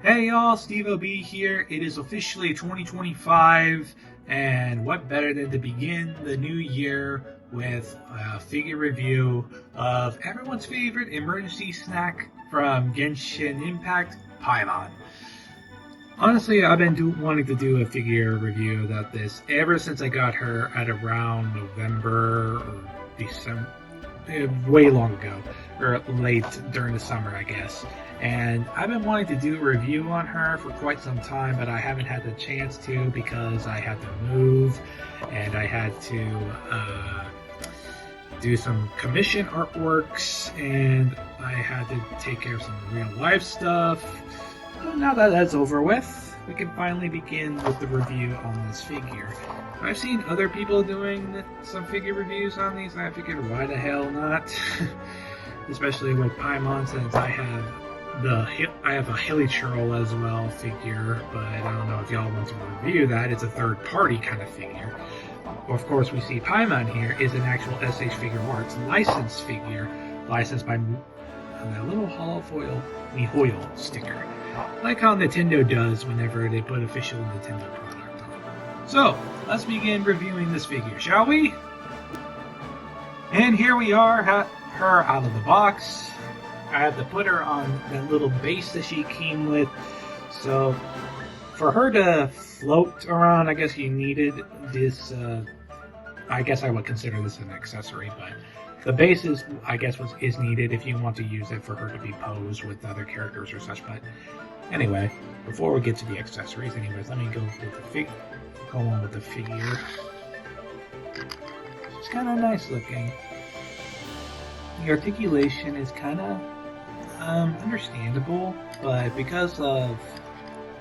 Hey y'all, Stevo B here. It is officially 2025, and what better than to begin the new year with a figure review of everyone's favorite emergency snack from Genshin Impact, Paimon. Honestly, I've been wanting to do a figure review about this ever since I got her at around November or December, way long ago, or late during the summer, I guess. And I've been wanting to do a review on her for quite some time, but I haven't had the chance to because I had to move and I had to do some commission artworks and I had to take care of some real life stuff. Well, now that that's over with, we can finally begin with the review on this figure. I've seen other people doing some figure reviews on these, and I figured, why the hell not? Especially with Paimon, since I have a Hilichurl as well figure, but I don't know if y'all want to review that. It's a third-party kind of figure. Of course, we see Paimon here is an actual SH Figuarts licensed figure, licensed by that little holofoil MiHoYo sticker, like how Nintendo does whenever they put official Nintendo product on. So, let's begin reviewing this figure, shall we? And here we are, her out of the box. I had to put her on that little base that she came with. So, for her to float around, I guess you needed this, I guess I would consider this an accessory, but the base is, I guess, is needed if you want to use it for her to be posed with other characters or such. But anyway, before we get to the accessories, anyways, let me go on with the figure. It's kind of nice looking. The articulation is kind of understandable, but because of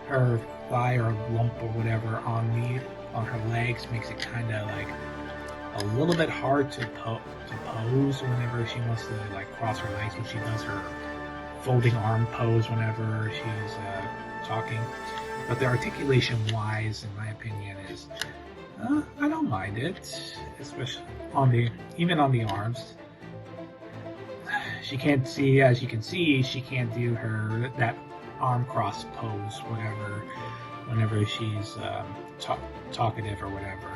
her thigh or lump or whatever on her legs, makes it kind of like a little bit hard to pose whenever she wants to like cross her legs when she does her folding arm pose whenever she's talking. But the articulation wise, in my opinion, is I don't mind it, especially even on the arms. She can't see, as you can see, she can't do that arm cross pose whenever she's talkative or whatever.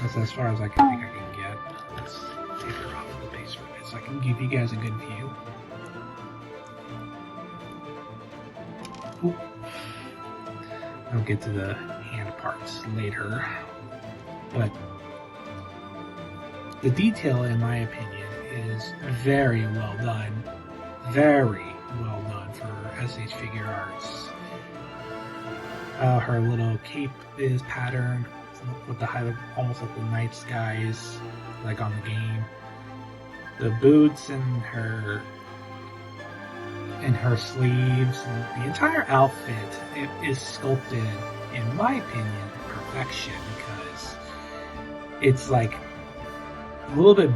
That's as far as I think I can get. Let's take her off the base for a bit so I can give you guys a good view. Ooh. I'll get to the hand parts later. But the detail, in my opinion, is very well done. Very well done for SH Figuarts. Her little cape is patterned with the almost like the night skies, like on the game. The boots and her sleeves, and the entire outfit is sculpted, in my opinion, perfection, because it's like a little bit.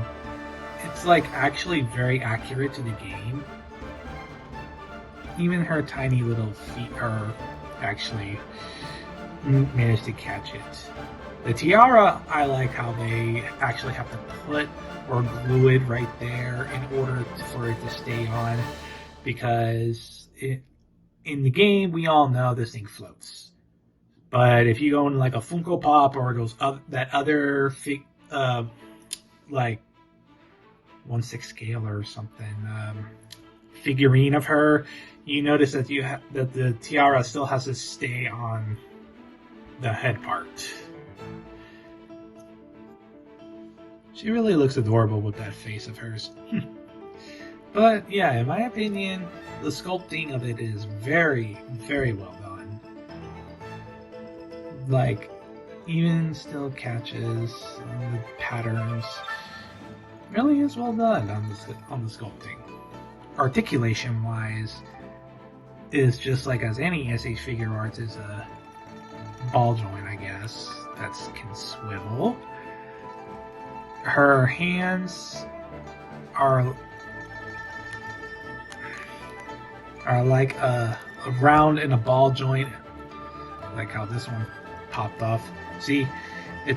It's like actually very accurate to the game. Even her tiny little feet are actually managed to catch it. The tiara, I like how they actually have to put or glue it right there in order for it to stay on, because in the game we all know this thing floats. But if you go in like a Funko Pop or those that other like 1/6 scale or something figurine of her, you notice that that the tiara still has to stay on the head part. She really looks adorable with that face of hers. But yeah, in my opinion, the sculpting of it is very, very well done. Like, even still catches and the patterns really is well done on the sculpting. Articulation wise, is just like as any SH Figuarts is a ball joint, I guess, that can swivel. Her hands are like a round in a ball joint, like how this one popped off. See, it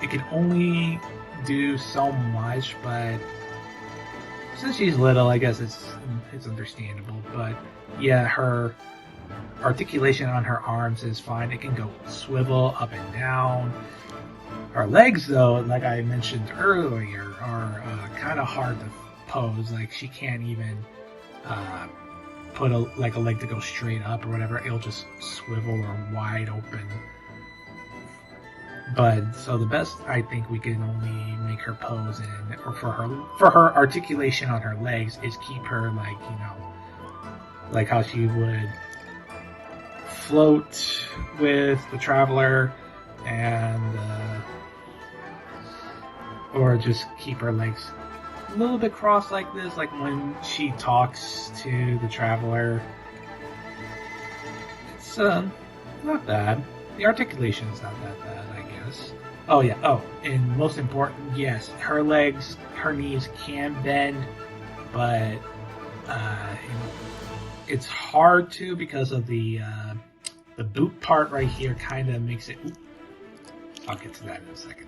can only do so much, but since she's little, I guess it's understandable. But yeah, her articulation on her arms is fine. It can go swivel up and down. Her legs, though, like I mentioned earlier, are kind of hard to pose. Like she can't even put a leg to go straight up or whatever. It'll just swivel or wide open. But so the best I think we can only make her pose in, or for her articulation on her legs, is keep her like how she would float with the traveler, and or just keep her legs a little bit crossed like this, like when she talks to the traveler. It's not bad. The articulation is not that bad, I guess. Oh yeah. Oh, and most important, yes, her legs, her knees can bend, but it's hard to because of the boot part right here. Kind of makes it. I'll get to that in a second.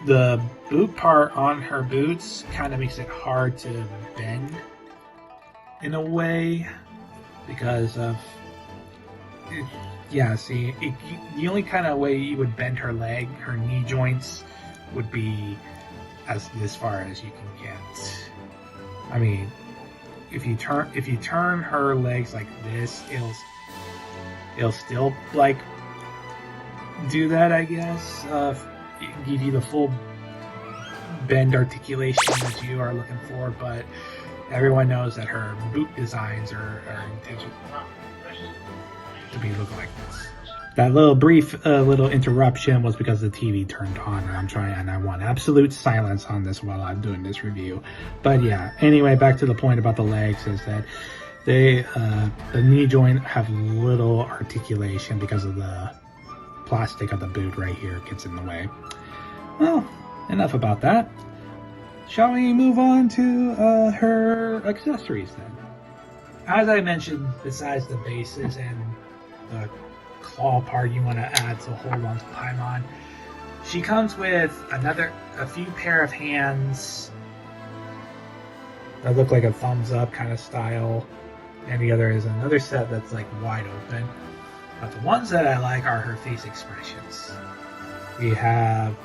The boot part on her boots kind of makes it hard to bend in a way because of. Yeah, see, the only kind of way you would bend her leg, her knee joints, would be as far as you can get. I mean, if you turn her legs like this, it'll still like do that, I guess. Give you the full bend articulation that you are looking for, but everyone knows that her boot designs are intentional to be looking like this. That little brief little interruption was because the TV turned on, and I want absolute silence on this while I'm doing this review. But yeah, anyway, back to the point about the legs is that they the knee joint have little articulation because of the plastic of the boot right here gets in the way. Well, enough about that. Shall we move on to her accessories then? As I mentioned, besides the bases and the claw part you want to add to hold on to Paimon, she comes with a few pair of hands that look like a thumbs up kind of style, and the other is another set that's like wide open. But the ones that I like are her face expressions. We have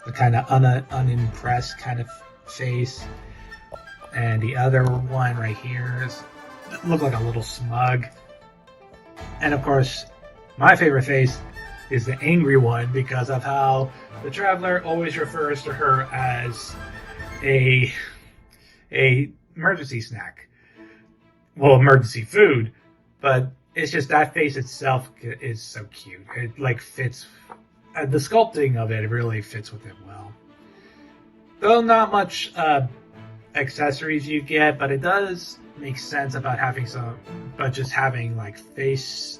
the kind of unimpressed kind of face, and the other one right here look like a little smug. And of course, my favorite face is the angry one because of how the traveler always refers to her as a emergency snack. Well, emergency food, but it's just that face itself is so cute. It like fits. The sculpting of it really fits with it well. Though not much accessories you get, but it does make sense about having just having like face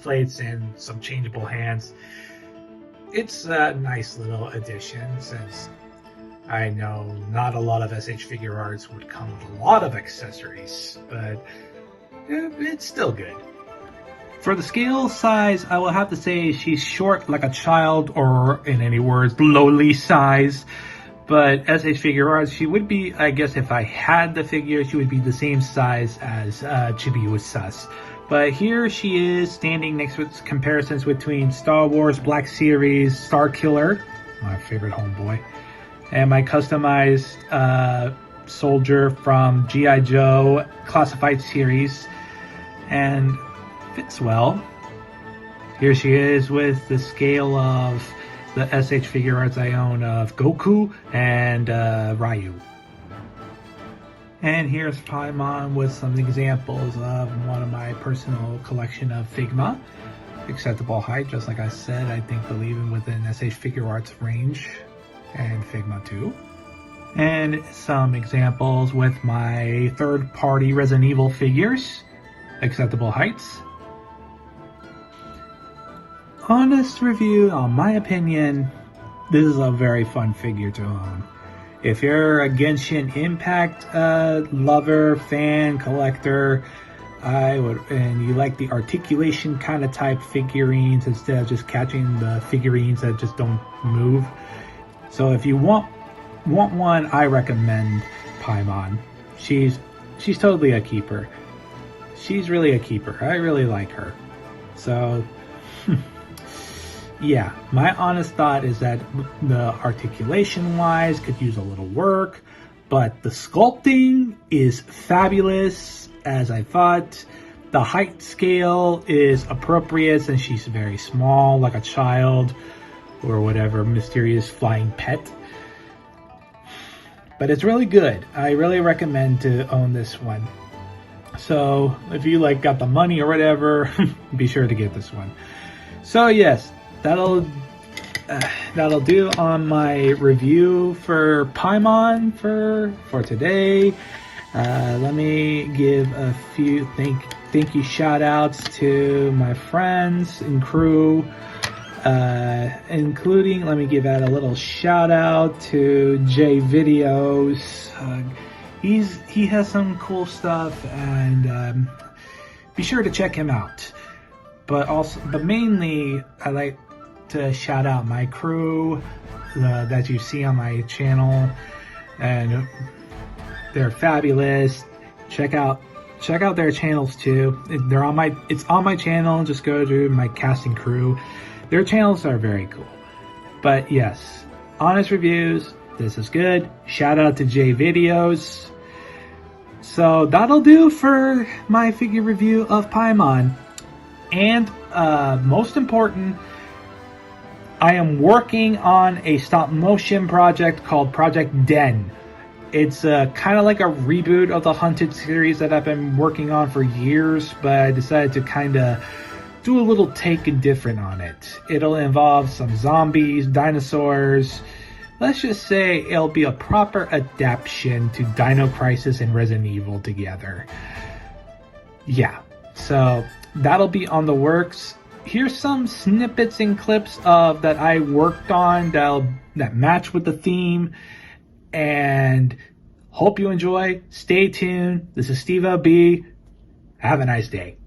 plates and some changeable hands. It's a nice little addition, since I know not a lot of SH Figuarts would come with a lot of accessories, but it's still good. For the scale size, I will have to say she's short like a child, or in any words, lowly size. But SH Figuarts, she would be, I guess if I had the figure, she would be the same size as Chibiusa's. But here she is standing next with comparisons between Star Wars Black Series Star Killer, my favorite homeboy, and my customized soldier from G.I. Joe Classified Series, and fits well. Here she is with the scale of the SH Figuarts I own of Goku and Ryu. And here's Paimon with some examples of one of my personal collection of Figma. Acceptable height, just like I said, I think believing within SH Figuarts range, and Figma too. And some examples with my third-party Resident Evil figures, acceptable heights. Honest review, on my opinion, this is a very fun figure to own. If you're a Genshin Impact lover, fan, collector, and you like the articulation kind of type figurines instead of just catching the figurines that just don't move. So if you want want one, I recommend Paimon. She's totally a keeper. She's really a keeper. I really like her. So, yeah, my honest thought is that the articulation-wise could use a little work, but the sculpting is fabulous, as I thought. The height scale is appropriate since she's very small, like a child, or whatever mysterious flying pet. But it's really good. I really recommend to own this one. So if you like got the money or whatever, be sure to get this one. So yes, that'll do on my review for Paimon for today. Let me give a few thank you shout outs to my friends and crew, including, let me give out a little shout out to J Videos. He has some cool stuff, and be sure to check him out. But mainly, I like to shout out my crew that you see on my channel, and they're fabulous. Check out their channels too. It's on my channel. Just go to my casting crew. Their channels are very cool. But yes, honest reviews. This is good. Shout out to J Videos. So that'll do for my figure review of Paimon. And most important, I am working on a stop motion project called Project Den. It's kind of like a reboot of the Hunted series that I've been working on for years, but I decided to kind of do a little take different on it. It'll involve some zombies, dinosaurs. Let's just say it'll be a proper adaptation to Dino Crisis and Resident Evil together. Yeah, so that'll be on the works. Here's some snippets and clips of that I worked on that match with the theme, and hope you enjoy. Stay tuned. This is Stevo B. Have a nice day.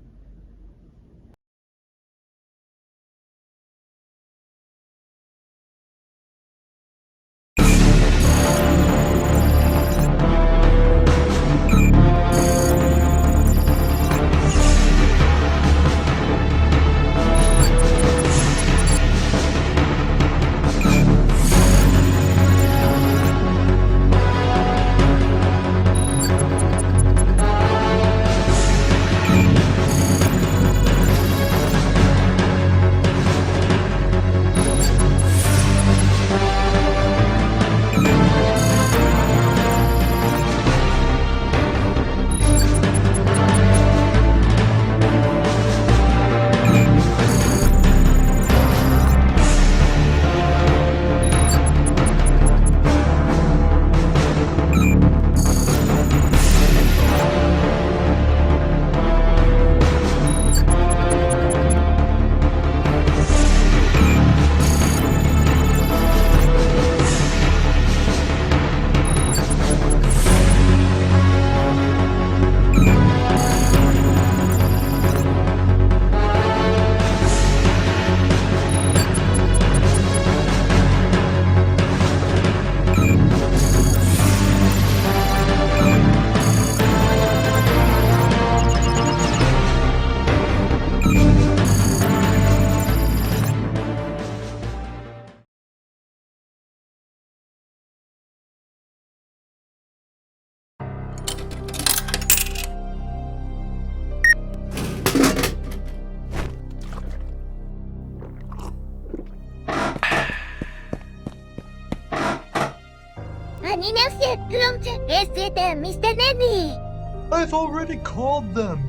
I've already called them,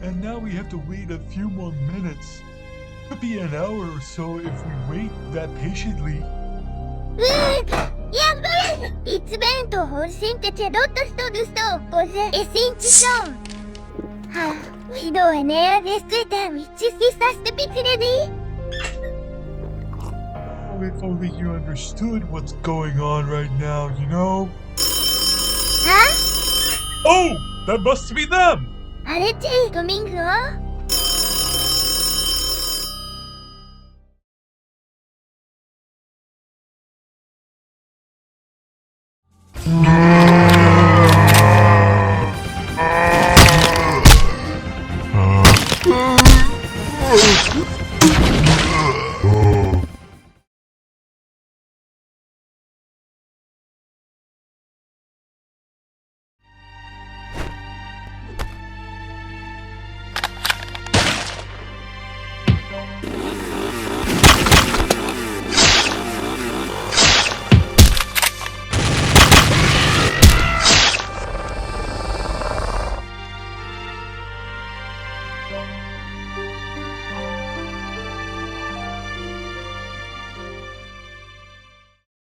and now we have to wait a few more minutes. Could be an hour or so if we wait that patiently. Oh, if only you understood what's going on right now, you know? Oh! That must be them!